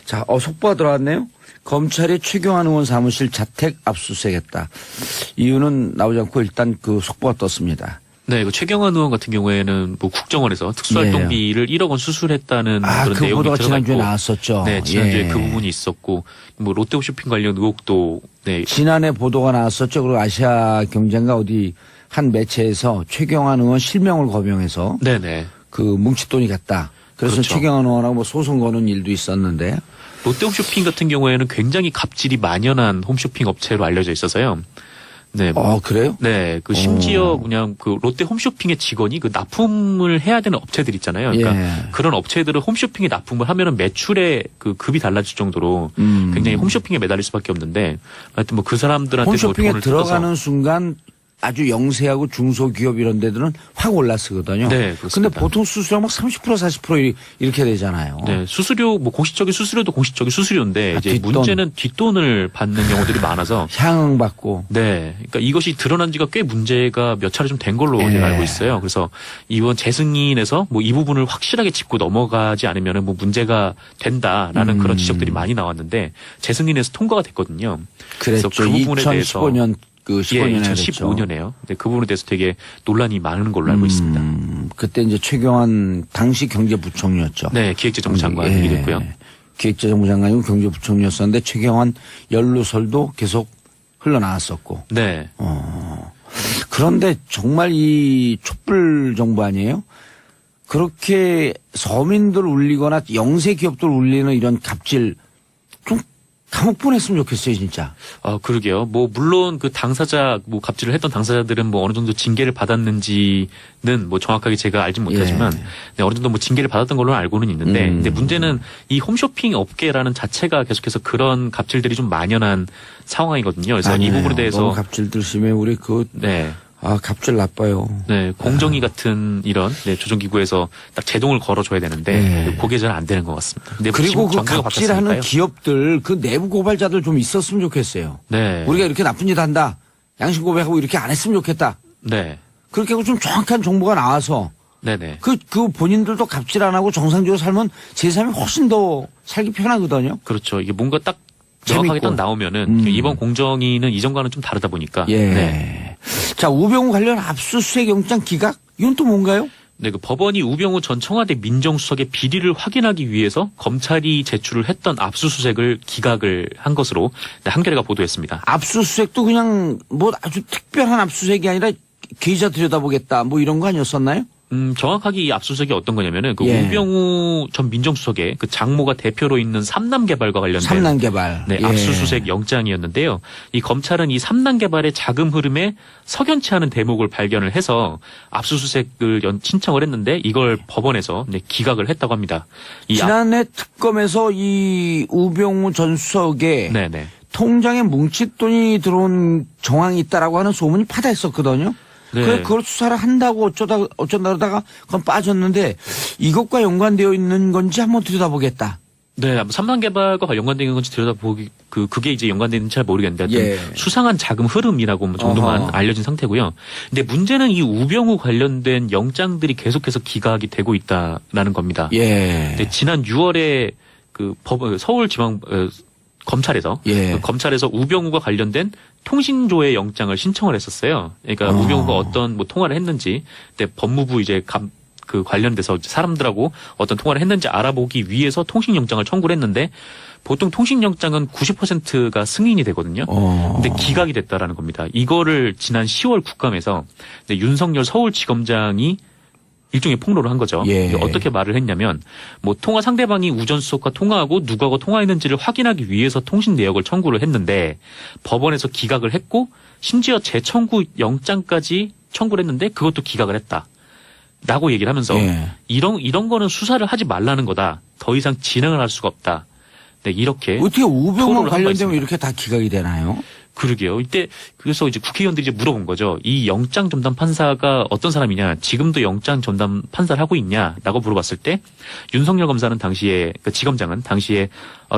자, 속보가 들어왔네요. 검찰이 최경환 의원 사무실 자택 압수수색했다. 이유는 나오지 않고 일단 그 속보가 떴습니다. 네, 그 최경환 의원 같은 경우에는 뭐 국정원에서 특수활동비를 1억 원 수술했다는 그런 그 내용이 보도가 들어가 지난주에 있고, 나왔었죠. 네, 지난주에 예. 그 부분이 있었고, 뭐 롯데홈쇼핑 관련 의혹도 네, 지난해 보도가 나왔었죠. 그리고 아시아 경제인가 어디 한 매체에서 최경환 의원 실명을 거명해서 네네. 그 뭉칫돈이 갔다. 그래서 그렇죠. 최경환 의원하고 뭐 소송 거는 일도 있었는데. 롯데홈쇼핑 같은 경우에는 굉장히 갑질이 만연한 홈쇼핑 업체로 알려져 있어서요. 네. 그래요? 네. 그 심지어 그냥 그 롯데 홈쇼핑의 직원이 그 납품을 해야 되는 업체들 있잖아요. 그러니까 예. 그런 업체들은 홈쇼핑에 납품을 하면은 매출에 그 급이 달라질 정도로 굉장히 홈쇼핑에 매달릴 수밖에 없는데 하여튼 뭐 그 사람들한테 홈쇼핑에 뭐 돈을 들어가는 뜯어서 순간 아주 영세하고 중소기업 이런 데들은 확 올랐거든요. 네, 그렇습니다. 근데 보통 수수료 막 30% 40% 이렇게 되잖아요. 네, 수수료 뭐 공식적인 수수료도 공식적인 수수료인데 이제 뒷돈. 문제는 뒷돈을 받는 경우들이 많아서 향응받고. 네. 그러니까 이것이 드러난 지가 꽤 문제가 몇 차례 좀 된 걸로 예. 제가 알고 있어요. 그래서 이번 재승인에서 뭐 이 부분을 확실하게 짚고 넘어가지 않으면은 뭐 문제가 된다라는 그런 지적들이 많이 나왔는데 재승인에서 통과가 됐거든요. 그랬죠. 그래서 그 부분에 대해서 2015년 그 15년에 예, 2015년에요. 근데 그 부분에 대해서 되게 논란이 많은 걸로 알고 있습니다. 그때 이제 최경환 당시 경제부총리였죠. 네, 기획재정부 장관이 됐고요. 기획재정부 장관이고 경제부총리였었는데 최경환 연루설도 계속 흘러나왔었고. 네. 그런데 정말 이 촛불 정부 아니에요? 그렇게 서민들 울리거나 영세 기업들 울리는 이런 갑질 좀 감옥 보냈으면 좋겠어요, 진짜. 그러게요. 뭐 물론 그 당사자 뭐 갑질을 했던 당사자들은 뭐 어느 정도 징계를 받았는지는 뭐 정확하게 제가 알진 못하지만 네, 어느 정도 뭐 징계를 받았던 걸로 알고는 있는데 근데 문제는 이 홈쇼핑 업계라는 자체가 계속해서 그런 갑질들이 좀 만연한 상황이거든요. 그래서 이 부분에 대해서 너무 갑질들 심해 우리 네. 갑질 나빠요. 네, 공정위 같은 이런 조정기구에서 딱 제동을 걸어줘야 되는데 그게 잘 안 되는 것 같습니다. 근데 그리고 그 정부가 갑질하는 바뀌었으니까요. 기업들 그 내부 고발자들 좀 있었으면 좋겠어요. 네, 우리가 이렇게 나쁜 짓 한다. 양심 고백하고 이렇게 안 했으면 좋겠다. 네, 그렇게 하고 좀 정확한 정보가 나와서 네네. 그 본인들도 갑질 안 하고 정상적으로 살면 제 삶이 훨씬 더 살기 편하거든요. 그렇죠. 이게 뭔가 딱 정확하게 딱 나오면은 이번 공정위는 이전과는 좀 다르다 보니까. 예. 네. 자, 우병우 관련 압수수색 영장 기각? 이건 또 뭔가요? 네, 그 법원이 우병우 전 청와대 민정수석의 비리를 확인하기 위해서 검찰이 제출을 했던 압수수색을 기각을 한 것으로 한겨레가 보도했습니다. 압수수색도 그냥 뭐 아주 특별한 압수수색이 아니라 계좌 들여다보겠다 뭐 이런 거 아니었었나요? 정확하게 이 압수수색이 어떤 거냐면은 그 예. 우병우 전 민정수석의 그 장모가 대표로 있는 삼남개발과 관련된 삼남개발. 네, 예. 압수수색 영장이었는데요. 이 검찰은 이 삼남개발의 자금 흐름에 석연치 않은 대목을 발견을 해서 압수수색을 신청을 했는데 이걸 법원에서 기각을 했다고 합니다. 지난해 특검에서 이 우병우 전 수석의 네네. 통장에 뭉칫돈이 들어온 정황이 있다라고 하는 소문이 파다했었거든요. 네. 그래 그걸 수사를 한다고 어쩐다 그러다가 그건 빠졌는데 이것과 연관되어 있는 건지 한번 들여다보겠다. 네, 삼남개발과 연관된 건지 들여다보기 그게 이제 연관되는지 잘 모르겠는데 예. 수상한 자금 흐름이라고 정도만 알려진 상태고요. 근데 문제는 이 우병우 관련된 영장들이 계속해서 기각이 되고 있다라는 겁니다. 예. 근데 지난 6월에 그 서울지방 검찰에서 검찰에서 우병우가 관련된 통신조회 영장을 신청을 했었어요. 그러니까 우병우가 어떤 뭐 통화를 했는지, 근데 법무부 이제 그 관련돼서 사람들하고 어떤 통화를 했는지 알아보기 위해서 통신영장을 청구를 했는데 보통 통신영장은 90%가 승인이 되거든요. 근데 기각이 됐다라는 겁니다. 이거를 지난 10월 국감에서 윤석열 서울지검장이 일종의 폭로를 한 거죠. 예. 어떻게 말을 했냐면 뭐 통화 상대방이 우전 수석과 통화하고 누구하고 통화했는지를 확인하기 위해서 통신 내역을 청구를 했는데 법원에서 기각을 했고 심지어 재청구 영장까지 청구를 했는데 그것도 기각을 했다. 라고 얘기를 하면서 이런 거는 수사를 하지 말라는 거다. 더 이상 진행을 할 수가 없다. 네, 이렇게 어떻게 우병우 토론을 한 바 관련되면 있습니다. 이렇게 다 기각이 되나요? 그러게요. 이때 그래서 이제 국회의원들이 이제 물어본 거죠. 이 영장 전담 판사가 어떤 사람이냐, 지금도 영장 전담 판사를 하고 있냐라고 물어봤을 때 윤석열 검사는 당시에 그 지검장은 당시에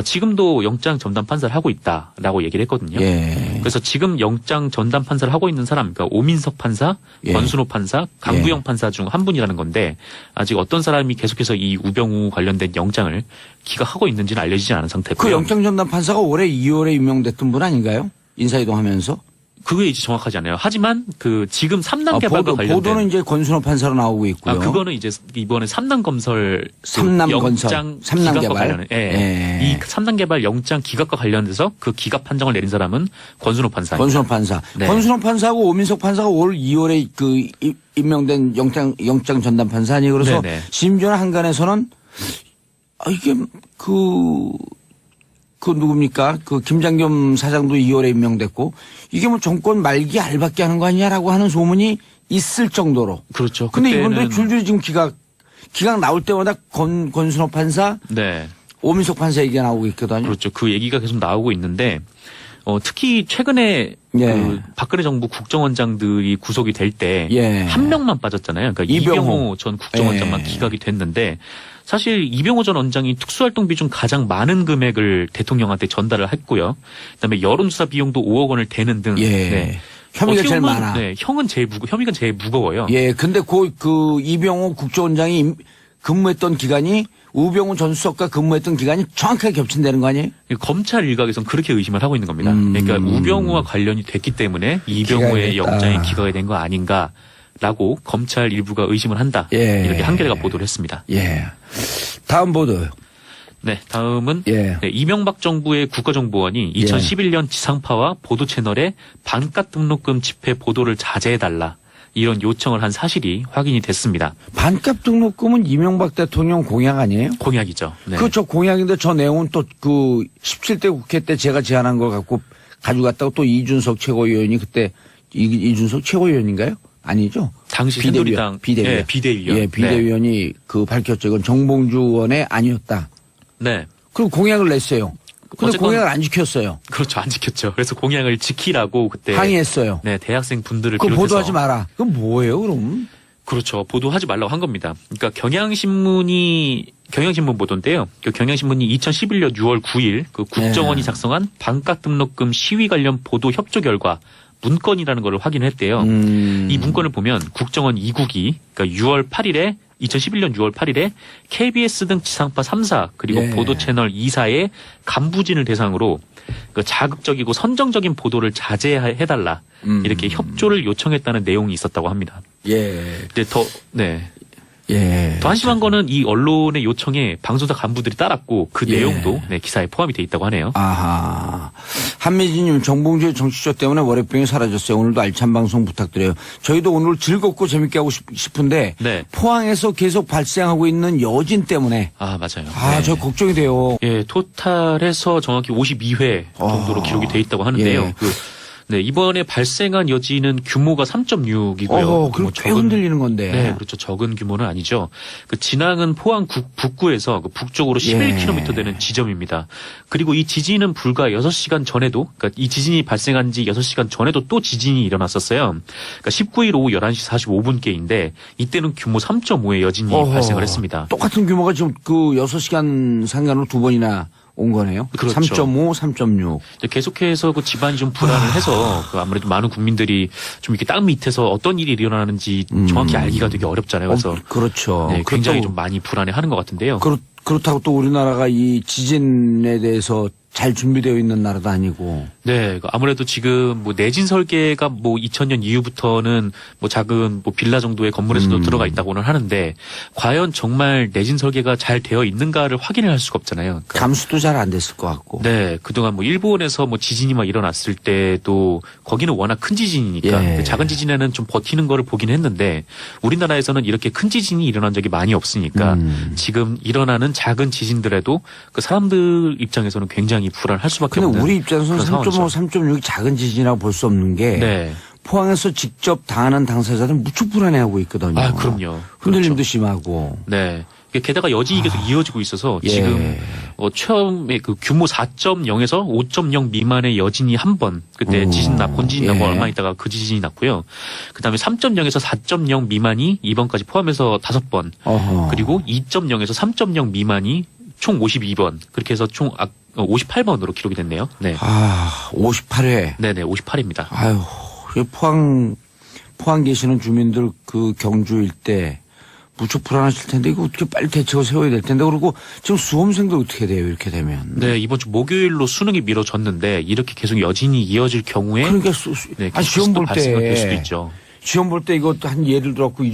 지금도 영장 전담 판사를 하고 있다라고 얘기를 했거든요. 예. 그래서 지금 영장 전담 판사를 하고 있는 사람, 그러니까 오민석 판사, 권순호 판사, 강부영 판사 중 한 분이라는 건데 아직 어떤 사람이 계속해서 이 우병우 관련된 영장을 기각하고 있는지는 알려지지 않은 상태고요. 그 영장 전담 판사가 올해 2월에 임명됐던 분 아닌가요? 인사이동하면서? 그게 이제 정확하지 않아요. 하지만 그 지금 3단 개발과 관련된 보도는 이제 권순호 판사로 나오고 있고요. 그거는 이제 이번에 3단 검설 삼남 기각과 관련해. 이 3단 개발 영장 기각과 관련돼서 그 기각 판정을 내린 사람은 권순호 판사입니다. 권순호 판사. 네. 권순호 판사하고 오민석 판사가 올 2월에 그 임명된 영장 전담 판사 아니에요. 그래서 네네. 심지어는 한간에서는 이게 그 누굽니까? 그 김장겸 사장도 2월에 임명됐고 이게 뭐 정권 말기 알박기 하는 거 아니냐라고 하는 소문이 있을 정도로. 그렇죠. 근데 이분들이 줄줄이 지금 기각 나올 때마다 권순호 판사, 네. 오민석 판사 얘기가 나오고 있거든요. 그렇죠. 그 얘기가 계속 나오고 있는데 특히 최근에 그 박근혜 정부 국정원장들이 구속이 될 때 한 명만 빠졌잖아요. 그러니까 이병호 전 국정원장만 기각이 됐는데 사실 이병호 전 원장이 특수활동비 중 가장 많은 금액을 대통령한테 전달을 했고요. 그다음에 여론조사 비용도 5억 원을 대는 등 혐의가 제일 많아. 네, 혐의가 제일 무거워요. 근데 그 이병호 국정원장이 근무했던 기간이 우병우 전 수석과 근무했던 기간이 정확하게 겹친다는 거 아니에요? 검찰 일각에서는 그렇게 의심을 하고 있는 겁니다. 그러니까 우병우와 관련이 됐기 때문에 이병우의 영장이 기각이 된 거 아닌가라고 검찰 일부가 의심을 한다. 이렇게 한겨레가 보도를 했습니다. 다음 보도요. 네, 다음은 이명박 정부의 국가정보원이 2011년 지상파와 보도 채널에 반값 등록금 집회 보도를 자제해달라. 이런 요청을 한 사실이 확인이 됐습니다. 반값 등록금은 이명박 대통령 공약 아니에요? 공약이죠. 네. 그렇죠. 공약인데 저 내용은 또 그 17대 국회 때 제가 제안한 걸 갖고 가져갔다고 또 이준석 최고위원이 그때 이준석 최고위원인가요? 아니죠. 당시 새누리당 비대위원. 비대위원이 그 밝혔죠. 이건 정봉주 의원의 아니었다. 네. 그리고 공약을 냈어요. 근데 공약을 안 지켰어요. 그렇죠. 안 지켰죠. 그래서 공약을 지키라고 그때 항의했어요. 네, 대학생 분들을 그거 비롯해서 보도하지 마라. 그건 뭐예요, 그럼? 그렇죠. 보도하지 말라고 한 겁니다. 그러니까 경향신문 보도인데요. 그 경향신문이 2011년 6월 9일 그 국정원이 작성한 반값 등록금 시위 관련 보도 협조 결과 문건이라는 걸 확인했대요. 이 문건을 보면 국정원 2국이 그러니까 2011년 6월 8일에 KBS 등 지상파 3사 그리고 보도 채널 2사의 간부진을 대상으로 그 자극적이고 선정적인 보도를 자제해달라 이렇게 협조를 요청했다는 내용이 있었다고 합니다. 근데 더 한심한 거는 이 언론의 요청에 방송사 간부들이 따랐고 그 내용도 기사에 포함이 돼 있다고 하네요. 아하. 한미진님 정봉주의 정치쇼 때문에 월요병이 사라졌어요. 오늘도 알찬 방송 부탁드려요. 저희도 오늘 즐겁고 재밌게 하고 싶은데 포항에서 계속 발생하고 있는 여진 때문에 맞아요. 저 걱정이 돼요. 토탈에서 정확히 52회 정도로 기록이 돼 있다고 하는데요. 이번에 발생한 여진은 규모가 3.6이고요. 그럼 꽤 흔들리는 건데. 네, 그렇죠. 적은 규모는 아니죠. 그 진앙은 포항 북구에서 그 북쪽으로 11km 되는 지점입니다. 그리고 이 지진은 불과 6시간 전에도, 그러니까 이 지진이 발생한 지 6시간 전에도 또 지진이 일어났었어요. 그러니까 19일 오후 11시 45분께인데 이때는 규모 3.5의 여진이 발생을 했습니다. 똑같은 규모가 지금 그 6시간 상간으로 두 번이나 온 거네요. 그렇죠. 3.5, 3.6. 계속해서 그 집안이 좀 불안을 해서 그 아무래도 많은 국민들이 좀 이렇게 땅 밑에서 어떤 일이 일어나는지 정확히 알기가 되게 어렵잖아요. 그래서 그렇죠. 굉장히 좀 많이 불안해하는 것 같은데요. 그렇다고 또 우리나라가 이 지진에 대해서 잘 준비되어 있는 나라도 아니고. 네, 아무래도 지금 뭐 내진 설계가 뭐 2000년 이후부터는 뭐 작은 뭐 빌라 정도의 건물에서도 들어가 있다고는 하는데 과연 정말 내진 설계가 잘 되어 있는가를 확인을 할 수가 없잖아요. 그러니까 감수도 잘 안 됐을 것 같고. 네, 그동안 뭐 일본에서 뭐 지진이 막 일어났을 때도 거기는 워낙 큰 지진이니까 작은 지진에는 좀 버티는 거를 보긴 했는데 우리나라에서는 이렇게 큰 지진이 일어난 적이 많이 없으니까 지금 일어나는 작은 지진들에도 그 사람들 입장에서는 굉장히 불안할 수밖에 없는. 근데 우리 입장에서는 3.5, 3.6이 작은 지진이라고 볼 수 없는 게 포항에서 직접 당하는 당사자들은 무척 불안해하고 있거든요. 그럼요. 흔들림도 그렇죠. 심하고. 네. 게다가 여진이 계속 이어지고 있어서 지금 처음에 그 규모 4.0에서 5.0 미만의 여진이 한 번 그때 본지진 나고 얼마 있다가 그 지진이 났고요. 그다음에 3.0에서 4.0 미만이 이번까지 포함해서 5번 그리고 2.0에서 3.0 미만이 총 52번 그렇게 해서 총 58번으로 기록이 됐네요. 네. 58회. 네네, 58입니다. 아유, 포항 계시는 주민들 그 경주 일대 무척 불안하실 텐데 이거 어떻게 빨리 대책을 세워야 될 텐데 그리고 지금 수험생들 어떻게 돼요 이렇게 되면? 네, 이번 주 목요일로 수능이 미뤄졌는데 이렇게 계속 여진이 이어질 경우에 그러니까 시험 볼 될 수도 있죠. 시험 볼 때 이것도 한 예를 들었고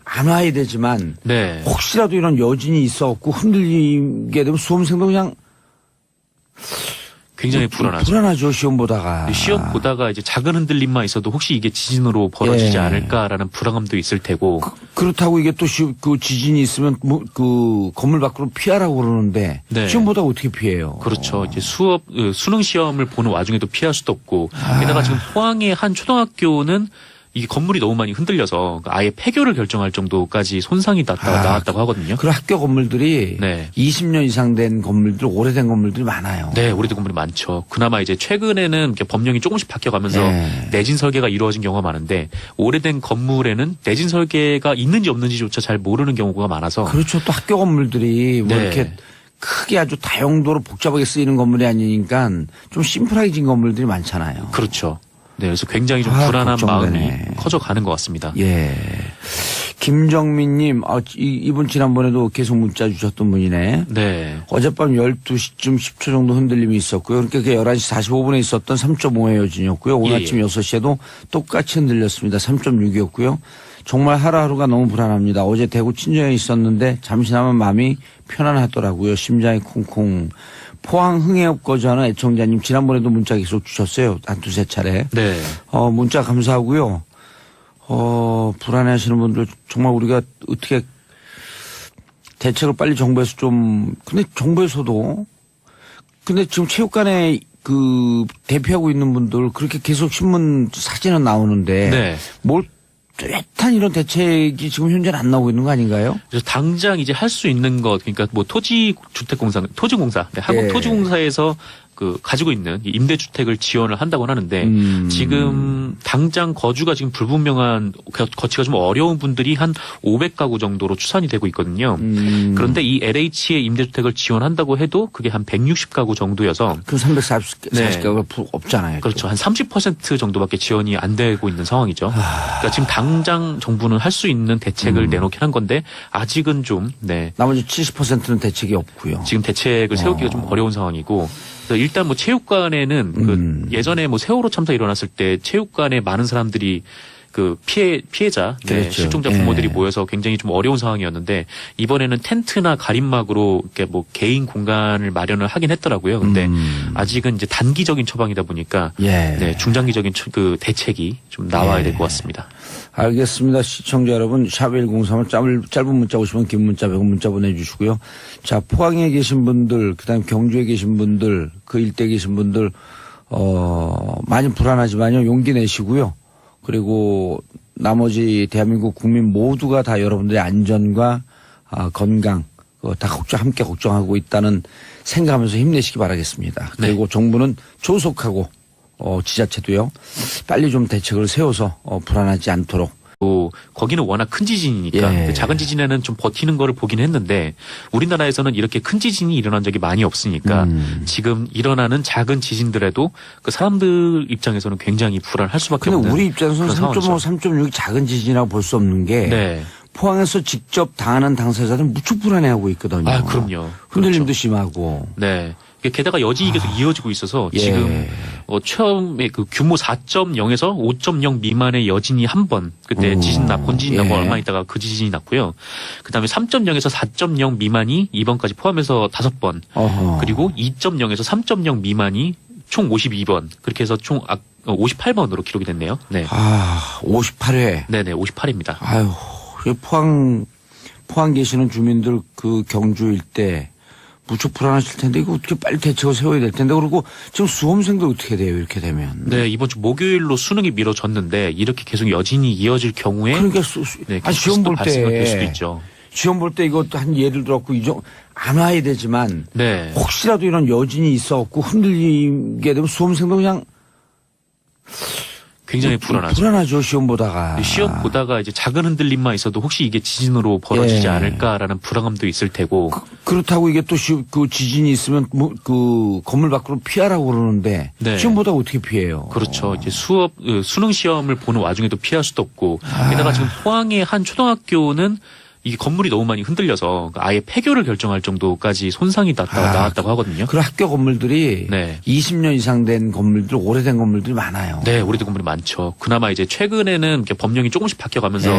안 와야 되지만 네. 혹시라도 이런 여진이 있어갖고 흔들리게 되면 수험생도 그냥 굉장히 불안하죠. 불안하죠 시험 보다가. 시험 보다가 이제 작은 흔들림만 있어도 혹시 이게 지진으로 벌어지지 않을까라는 불안감도 있을 테고. 그렇다고 이게 또 그 지진이 있으면 그 건물 밖으로 피하라고 그러는데 네. 시험 보다가 어떻게 피해요? 그렇죠. 이제 수능 시험을 보는 와중에도 피할 수도 없고. 게다가 지금 포항의 한 초등학교는 이게 건물이 너무 많이 흔들려서 아예 폐교를 결정할 정도까지 손상이 나왔다고 하거든요. 그리고 학교 건물들이 네. 20년 이상 된 건물들, 오래된 건물들이 많아요. 네, 오래된 건물이 많죠. 그나마 이제 최근에는 이렇게 법령이 조금씩 바뀌어가면서 내진 설계가 이루어진 경우가 많은데 오래된 건물에는 내진 설계가 있는지 없는지조차 잘 모르는 경우가 많아서. 그렇죠. 또 학교 건물들이 뭐 이렇게 크게 아주 다용도로 복잡하게 쓰이는 건물이 아니니까 좀 심플하게 진 건물들이 많잖아요. 그렇죠. 네, 그래서 굉장히 좀 불안한 걱정되네. 마음이 커져가는 것 같습니다. 예. 김정민님, 이분 지난번에도 계속 문자 주셨던 분이네. 네. 어젯밤 12시쯤 10초 정도 흔들림이 있었고요. 그러니까 그게 11시 45분에 있었던 3.5의 여진이었고요. 오늘 아침 6시에도 똑같이 흔들렸습니다. 3.6이었고요. 정말 하루하루가 너무 불안합니다. 어제 대구 친정에 있었는데 잠시나마 마음이 편안하더라고요. 심장이 쿵쿵. 포항 흥해업 거주하는 애청자님 지난번에도 문자 계속 주셨어요. 한 두세 차례. 네. 문자 감사하고요. 불안해하시는 분들 정말 우리가 어떻게 대책을 빨리 정부에서 근데 정부에서도 근데 지금 체육관에 대피하고 있는 분들 그렇게 계속 신문 사진은 나오는데 네. 뚜렷한 이런 대책이 지금 현재는 안 나오고 있는 거 아닌가요? 그래서 당장 이제 할 수 있는 것, 그러니까 뭐 토지공사, 네, 한국토지공사에서 가지고 있는 임대주택을 지원을 한다고 하는데 지금 당장 거주가 지금 불분명한 거치가 좀 어려운 분들이 한 500가구 정도로 추산이 되고 있거든요. 그런데 이 LH의 임대주택을 지원한다고 해도 그게 한 160가구 정도여서 그 340가구가 없잖아요. 그렇죠. 한 30% 정도밖에 지원이 안 되고 있는 상황이죠. 그러니까 지금 당장 정부는 할 수 있는 대책을 내놓긴 한 건데 아직은 좀 나머지 70%는 대책이 없고요. 지금 대책을 세우기가 좀 어려운 상황이고 일단 뭐 체육관에는 예전에 뭐 세월호 참사 일어났을 때 체육관에 많은 사람들이 피해자, 그렇죠. 실종자 부모들이 모여서 굉장히 좀 어려운 상황이었는데 이번에는 텐트나 가림막으로 이렇게 뭐 개인 공간을 마련을 하긴 했더라고요. 근데 아직은 이제 단기적인 처방이다 보니까 중장기적인 대책이 좀 나와야 될 것 같습니다. 알겠습니다. 시청자 여러분, 샵1035 짧은 문자 오시면 긴 문자 100원 문자 보내주시고요. 자, 포항에 계신 분들, 그다음에 경주에 계신 분들, 그 일대에 계신 분들 많이 불안하지만요. 용기 내시고요. 그리고 나머지 대한민국 국민 모두가 다 여러분들의 안전과 건강 다 함께 걱정하고 있다는 생각하면서 힘내시기 바라겠습니다. 그리고 정부는 조속하고 지자체도요. 빨리 좀 대책을 세워서 불안하지 않도록. 거기는 워낙 큰 지진이니까 작은 지진에는 좀 버티는 거를 보긴 했는데 우리나라에서는 이렇게 큰 지진이 일어난 적이 많이 없으니까 지금 일어나는 작은 지진들에도 그 사람들 입장에서는 굉장히 불안할 수밖에 없는. 근데 우리 입장에서는 3.5, 3.6이 작은 지진이라고 볼 수 없는 게 포항에서 직접 당하는 당사자들은 무척 불안해하고 있거든요. 아, 그럼요. 흔들림도 그렇죠. 심하고. 네. 게다가 여진이 계속 이어지고 있어서 지금 처음에 규모 4.0에서 5.0 미만의 여진이 한 번 그때 본지진 나고 얼마 있다가 그 지진이 났고요. 그다음에 3.0에서 4.0 미만이 이번까지 포함해서 5번 그리고 2.0에서 3.0 미만이 총 52번 그렇게 해서 총 58번으로 기록이 됐네요. 네. 58회. 네네 58입니다. 아유, 포항 계시는 주민들 경주 일대 무척 불안하실 텐데 이거 어떻게 빨리 대책을 세워야 될 텐데 그리고 지금 수험생들 어떻게 돼요 이렇게 되면? 네 이번 주 목요일로 수능이 미뤄졌는데 이렇게 계속 여진이 이어질 경우에 그러니까 시험 볼 될 수도 있죠. 시험 볼 때 이것도 한 예를 들었고 안 와야 되지만 혹시라도 이런 여진이 있어갖고 흔들리게 되면 수험생도 그냥 굉장히 불안하죠. 불안하죠. 시험 보다가. 시험 보다가 이제 작은 흔들림만 있어도 혹시 이게 지진으로 벌어지지 않을까라는 불안감도 있을 테고. 그렇다고 이게 또 그 지진이 있으면 그 건물 밖으로 피하라고 그러는데 네. 시험 보다가 어떻게 피해요? 그렇죠. 이제 수능 시험을 보는 와중에도 피할 수도 없고. 게다가 지금 포항의 한 초등학교는 이게 건물이 너무 많이 흔들려서 아예 폐교를 결정할 정도까지 손상이 나왔다고 하거든요. 그 학교 건물들이 네. 20년 이상 된 건물들, 오래된 건물들이 많아요. 네, 오래된 건물이 많죠. 그나마 이제 최근에는 이렇게 법령이 조금씩 바뀌어가면서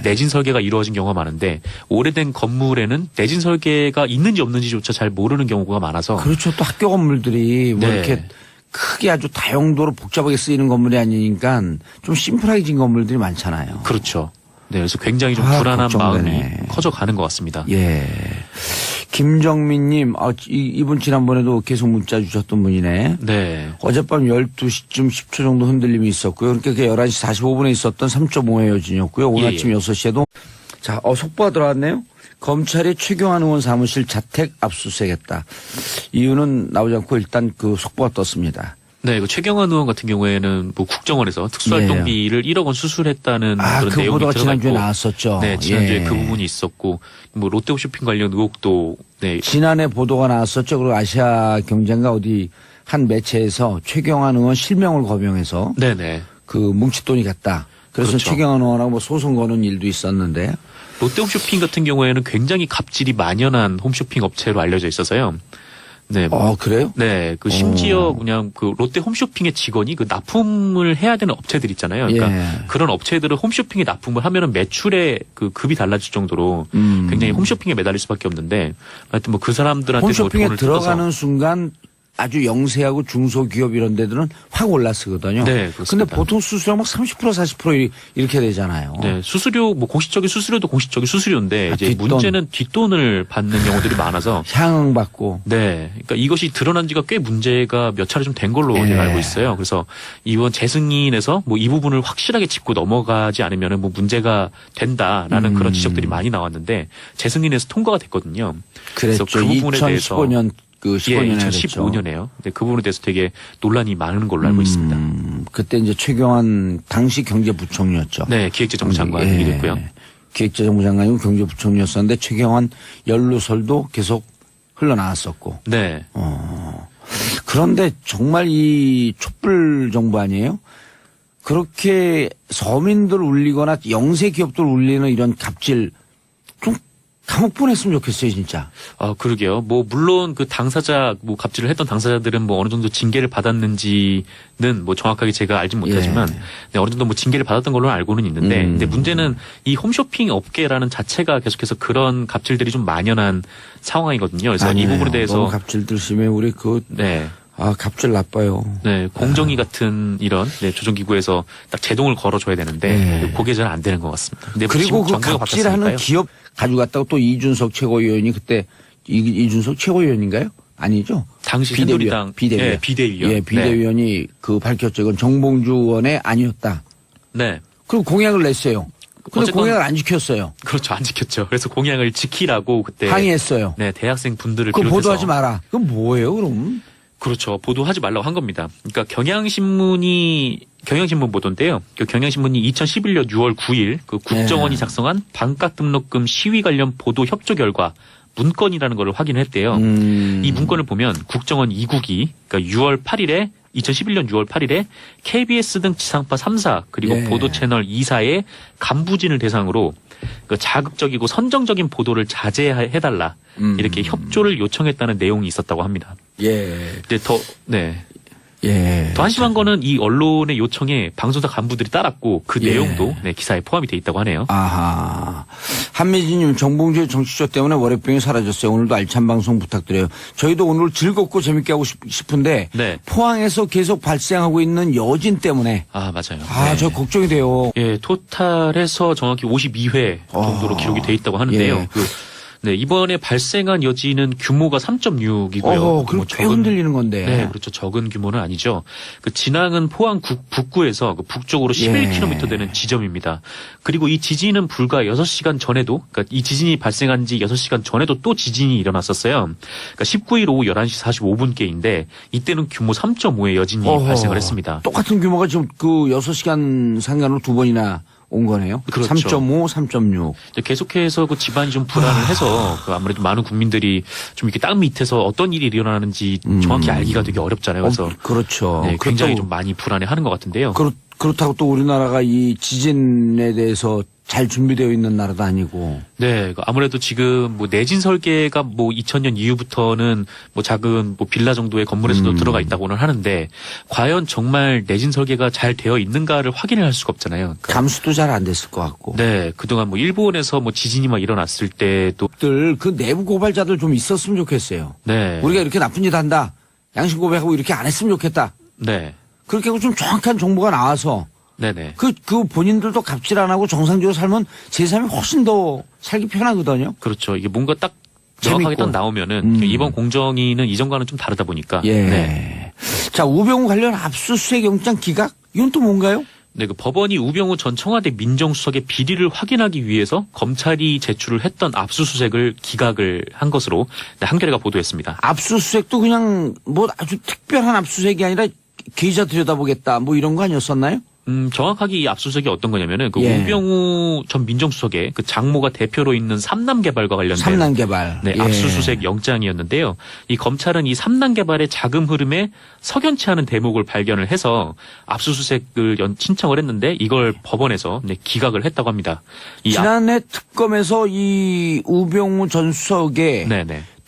내진 설계가 이루어진 경우가 많은데 오래된 건물에는 내진 설계가 있는지 없는지조차 잘 모르는 경우가 많아서. 그렇죠. 또 학교 건물들이 뭐 이렇게 크게 아주 다용도로 복잡하게 쓰이는 건물이 아니니까 좀 심플하게 진 건물들이 많잖아요. 그렇죠. 네, 그래서 굉장히 좀 불안한 걱정되네. 마음이 커져가는 것 같습니다. 예. 김정민님, 이분 지난번에도 계속 문자 주셨던 분이네. 네. 어젯밤 12시쯤 10초 정도 흔들림이 있었고요. 그러니까 그 11시 45분에 있었던 3.5의 여진이었고요. 오늘 아침 6시에도. 자, 속보가 들어왔네요. 검찰이 최경환 의원 사무실 자택 압수수색했다. 이유는 나오지 않고 일단 그 속보가 떴습니다. 네, 그 최경환 의원 같은 경우에는 뭐 국정원에서 특수활동비를 1억 원 수술했다는 그런 그 내용이 보도가 들어가 있고, 지난주에 나왔었죠. 네, 지난주에 그 부분이 있었고, 뭐 롯데홈쇼핑 관련 의혹도 네. 지난해 보도가 나왔었죠. 그리고 아시아 경제인가 어디 한 매체에서 최경환 의원 실명을 거명해서 네네. 그 뭉칫돈이 갔다. 그래서 그렇죠. 최경환 의원하고 뭐 소송 거는 일도 있었는데. 롯데홈쇼핑 같은 경우에는 굉장히 갑질이 만연한 홈쇼핑 업체로 알려져 있어서요. 네. 그래요? 네. 그 심지어 그냥 그 롯데 홈쇼핑의 직원이 그 납품을 해야 되는 업체들 있잖아요. 그러니까 그런 업체들은 홈쇼핑에 납품을 하면은 매출에 그 급이 달라질 정도로 굉장히 홈쇼핑에 매달릴 수밖에 없는데 하여튼 뭐 그 사람들한테 홈쇼핑에 돈을 들어가는 뜯어서. 순간 아주 영세하고 중소기업 이런 데들은 확 올랐거든요. 네, 그렇습니다. 근데 보통 수수료 막 30% 40% 이렇게 되잖아요. 네, 수수료 뭐 공식적인 수수료도 공식적인 수수료인데 이제 뒷돈. 문제는 뒷돈을 받는 경우들이 많아서 향응 받고. 네, 그러니까 이것이 드러난 지가 꽤 문제가 몇 차례 좀 된 걸로 제가 알고 있어요. 그래서 이번 재승인에서 뭐 이 부분을 확실하게 짚고 넘어가지 않으면 뭐 문제가 된다라는 그런 지적들이 많이 나왔는데 재승인에서 통과가 됐거든요. 그랬죠. 그래서 그 부분에 2015년 그 15년에 2015년에요. 네, 그 부분에 대해서 되게 논란이 많은 걸로 알고 있습니다. 그때 이제 최경환 당시 경제부총리였죠. 네, 기획재정부 장관이 됐고요. 기획재정부 장관이고 경제부총리였었는데 최경환 연루설도 계속 흘러나왔었고. 네. 그런데 정말 이 촛불 정부 아니에요? 그렇게 서민들 울리거나 영세 기업들 울리는 이런 갑질 좀 감옥 보냈으면 좋겠어요, 진짜. 그러게요. 뭐 물론 그 당사자 뭐 갑질을 했던 당사자들은 뭐 어느 정도 징계를 받았는지는 뭐 정확하게 제가 알진 못하지만 네, 어느 정도 뭐 징계를 받았던 걸로 알고는 있는데 근데 문제는 이 홈쇼핑 업계라는 자체가 계속해서 그런 갑질들이 좀 만연한 상황이거든요. 그래서 아니에요. 이 부분에 대해서 너무 갑질들 심해 우리 갑질 나빠요. 네, 공정위 같은 이런 조정기구에서 딱 제동을 걸어줘야 되는데 그게 잘 안 되는 것 같습니다. 근데 그리고 그 갑질하는 기업 가져갔다고 또 이준석 최고위원이 그때 이준석 최고위원인가요? 아니죠? 당시 새누리당 비대위원. 네, 비대위원. 예, 비대위원이 그 밝혔죠. 이건 정봉주 의원의 아니었다. 네. 그리고 공약을 냈어요. 근데 공약을 안 지켰어요. 그렇죠. 안 지켰죠. 그래서 공약을 지키라고 그때 항의했어요. 네, 대학생 분들을 그거 비롯해서 보도하지 마라. 그건 뭐예요, 그럼? 그렇죠. 보도하지 말라고 한 겁니다. 그러니까 경향신문 보도인데요. 그 경향신문이 2011년 6월 9일 그 국정원이 작성한 반값 등록금 시위 관련 보도 협조 결과 문건이라는 걸 확인했대요. 이 문건을 보면 국정원 2국이 그러니까 2011년 6월 8일에 KBS 등 지상파 3사 그리고 보도 채널 2사의 간부진을 대상으로 그 자극적이고 선정적인 보도를 자제해달라 이렇게 협조를 요청했다는 내용이 있었다고 합니다. 근데 더 한심한 거는 이 언론의 요청에 방송사 간부들이 따랐고 그 내용도 기사에 포함이 돼 있다고 하네요. 아하. 한미진님 정봉주의 정치쇼 때문에 월요병이 사라졌어요. 오늘도 알찬 방송 부탁드려요. 저희도 오늘 즐겁고 재밌게 하고 싶은데 포항에서 계속 발생하고 있는 여진 때문에 맞아요. 저 걱정이 돼요. 토탈에서 정확히 52회 정도로 기록이 돼 있다고 하는데요. 네, 이번에 발생한 여진은 규모가 3.6이고요. 그럼 꽤 흔들리는 건데. 네, 그렇죠. 적은 규모는 아니죠. 그 진앙은 포항 북구에서 그 북쪽으로 11km 되는 지점입니다. 그리고 이 지진은 불과 6시간 전에도, 그러니까 이 지진이 발생한 지 6시간 전에도 또 지진이 일어났었어요. 그러니까 19일 오후 11시 45분께인데 이때는 규모 3.5의 여진이 발생을 했습니다. 똑같은 규모가 지금 그 6시간 상간으로 두 번이나 온 거네요. 그렇죠. 3.5, 3.6. 계속해서 그 집안이 좀 불안을 해서 그 아무래도 많은 국민들이 좀 이렇게 땅 밑에서 어떤 일이 일어나는지 정확히 알기가 되게 어렵잖아요. 그래서 그렇죠. 네, 굉장히 좀 많이 불안해하는 것 같은데요. 그렇다고 또 우리나라가 이 지진에 대해서 잘 준비되어 있는 나라도 아니고. 네, 아무래도 지금 뭐 내진 설계가 뭐 2000년 이후부터는 뭐 작은 뭐 빌라 정도의 건물에서도 들어가 있다고는 하는데 과연 정말 내진 설계가 잘 되어 있는가를 확인을 할 수가 없잖아요. 그러니까 감수도 잘 안 됐을 것 같고. 네, 그동안 뭐 일본에서 뭐 지진이 막 일어났을 때도 그 내부 고발자들 좀 있었으면 좋겠어요. 네, 우리가 이렇게 나쁜 짓 한다. 양심 고백하고 이렇게 안 했으면 좋겠다. 네, 그렇게 하고 좀 정확한 정보가 나와서 네네. 그 본인들도 갑질 안 하고 정상적으로 살면 제 삶이 훨씬 더 살기 편하거든요. 그렇죠. 이게 뭔가 딱 정확하게 딱 나오면은 이번 공정위는 이전과는 좀 다르다 보니까. 예. 네. 자, 우병우 관련 압수수색 영장 기각? 이건 또 뭔가요? 네, 그 법원이 우병우 전 청와대 민정수석의 비리를 확인하기 위해서 검찰이 제출을 했던 압수수색을 기각을 한 것으로 한겨레가 보도했습니다. 압수수색도 그냥 뭐 아주 특별한 압수수색이 아니라 계좌 들여다보겠다 뭐 이런 거 아니었었나요? 정확하게 이 압수수색이 어떤 거냐면은 그 우병우 전 민정수석의 그 장모가 대표로 있는 삼남개발과 관련된 삼남개발. 네, 압수수색 영장이었는데요. 이 검찰은 이 삼남개발의 자금 흐름에 석연치 않은 대목을 발견을 해서 압수수색을 신청을 했는데 이걸 법원에서 기각을 했다고 합니다. 지난해 특검에서 이 우병우 전 수석의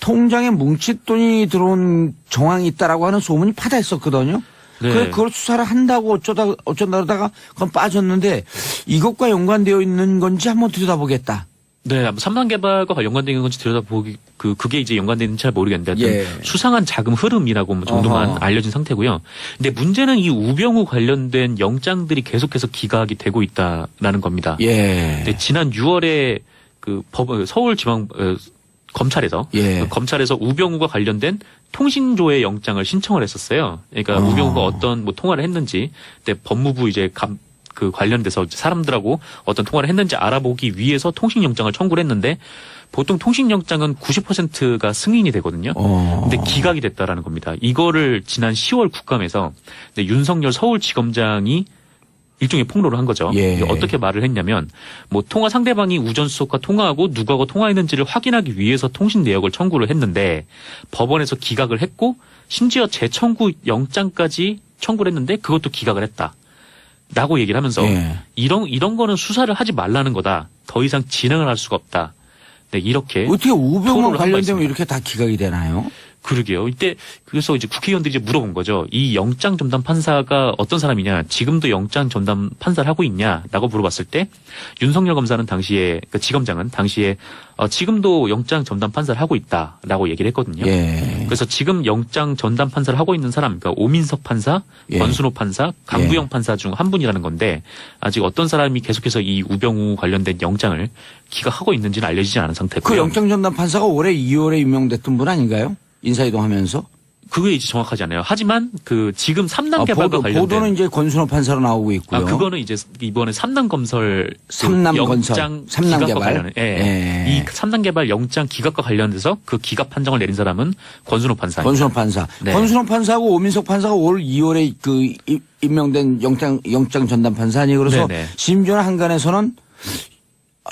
통장에 뭉칫돈이 들어온 정황이 있다라고 하는 소문이 파다했었거든요. 네. 그걸 수사를 한다고 어쩐다 그러다가 그건 빠졌는데 이것과 연관되어 있는 건지 한번 들여다보겠다. 네, 삼남개발과 연관된 건지 들여다보기 그게 이제 연관되는지 잘 모르겠는데 수상한 자금 흐름이라고 정도만 알려진 상태고요. 근데 문제는 이 우병우 관련된 영장들이 계속해서 기각이 되고 있다라는 겁니다. 근데 지난 6월에 서울지방 검찰에서 검찰에서 우병우가 관련된 통신조회 영장을 신청을 했었어요. 그러니까 우병우가 어떤 뭐 통화를 했는지, 근데 법무부 이제 그 관련돼서 사람들하고 어떤 통화를 했는지 알아보기 위해서 통신영장을 청구를 했는데 보통 통신영장은 90%가 승인이 되거든요. 근데 기각이 됐다라는 겁니다. 이거를 지난 10월 국감에서 윤석열 서울지검장이 일종의 폭로를 한 거죠. 어떻게 말을 했냐면 뭐 통화 상대방이 우전 수석과 통화하고 누구하고 통화했는지를 확인하기 위해서 통신 내역을 청구를 했는데 법원에서 기각을 했고 심지어 재청구 영장까지 청구를 했는데 그것도 기각을 했다. 라고 얘기를 하면서 이런 거는 수사를 하지 말라는 거다. 더 이상 진행을 할 수가 없다. 네, 이렇게 어떻게 우병우 관련되면 이렇게 다 기각이 되나요? 그러게요. 이때 그래서 이제 국회의원들이 이제 물어본 거죠. 이 영장 전담 판사가 어떤 사람이냐, 지금도 영장 전담 판사를 하고 있냐라고 물어봤을 때 윤석열 검사는 당시에 그 지검장은 당시에 지금도 영장 전담 판사를 하고 있다라고 얘기를 했거든요. 그래서 지금 영장 전담 판사를 하고 있는 사람, 그러니까 오민석 판사, 권순호 판사, 강부영 판사 중 한 분이라는 건데 아직 어떤 사람이 계속해서 이 우병우 관련된 영장을 기각하고 있는지는 알려지지 않은 상태고요. 그 영장 전담 판사가 올해 2월에 임명됐던 분 아닌가요? 인사이동하면서? 그게 이제 정확하지 않아요. 하지만 그 지금 삼남개발과 관련된 보도는 이제 권순호 판사로 나오고 있고요. 그거는 이제 이번에 삼남건설 삼남건설 삼남개발 이 삼남개발 영장 기각과 관련돼서 그 기각 판정을 내린 사람은 권순호 판사입니다. 권순호 판사. 권순호 판사하고 오민석 판사가 올 2월에 그 임명된 영장 전담 판사 아니에요. 그래서 심지어는 한간에서는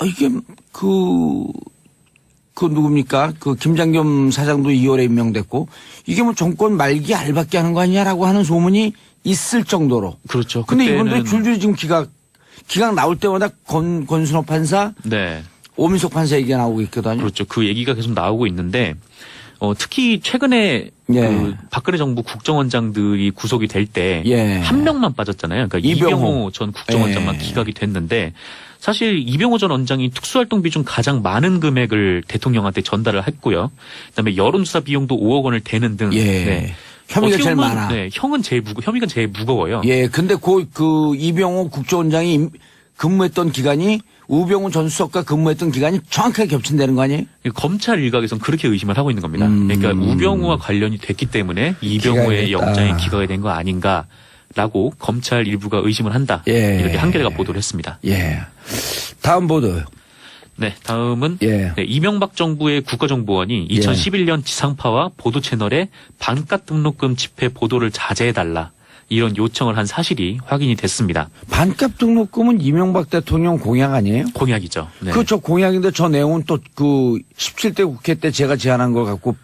이게 그 누굽니까? 그 김장겸 사장도 2월에 임명됐고 이게 뭐 정권 말기 알박기 하는 거 아니냐라고 하는 소문이 있을 정도로. 그렇죠. 근데 이분들이 줄줄이 지금 기각 나올 때마다 권순호 판사, 오민석 판사 얘기가 나오고 있거든요. 그렇죠. 그 얘기가 계속 나오고 있는데 특히 최근에 그 박근혜 정부 국정원장들이 구속이 될 때 한 명만 빠졌잖아요. 그러니까 이병호 전 국정원장만 기각이 됐는데 사실 이병호 전 원장이 특수활동비 중 가장 많은 금액을 대통령한테 전달을 했고요. 그다음에 여론조사 비용도 5억 원을 대는 등 혐의가 제일 많아. 혐의가 제일 무거워요. 근데 그 이병호 국정원장이 근무했던 기간이 우병우 전 수석과 근무했던 기간이 정확하게 겹친다는 거 아니에요? 검찰 일각에서는 그렇게 의심을 하고 있는 겁니다. 그러니까 우병우와 관련이 됐기 때문에 이병우의 영장이 기각이 된 거 아닌가라고 검찰 일부가 의심을 한다. 예. 이렇게 한겨레가 보도를 했습니다. 예. 다음 보도요. 네, 다음은 예. 네, 이명박 정부의 국가정보원이 2011년 지상파와 보도 채널에 반값 등록금 집회 보도를 자제해달라. 이런 요청을 한 사실이 확인이 됐습니다. 반값 등록금은 이명박 대통령 공약 아니에요? 공약이죠. 네. 그저 공약인데 저 내용은 또 그 17대 국회 때 제가 제안한 걸 갖고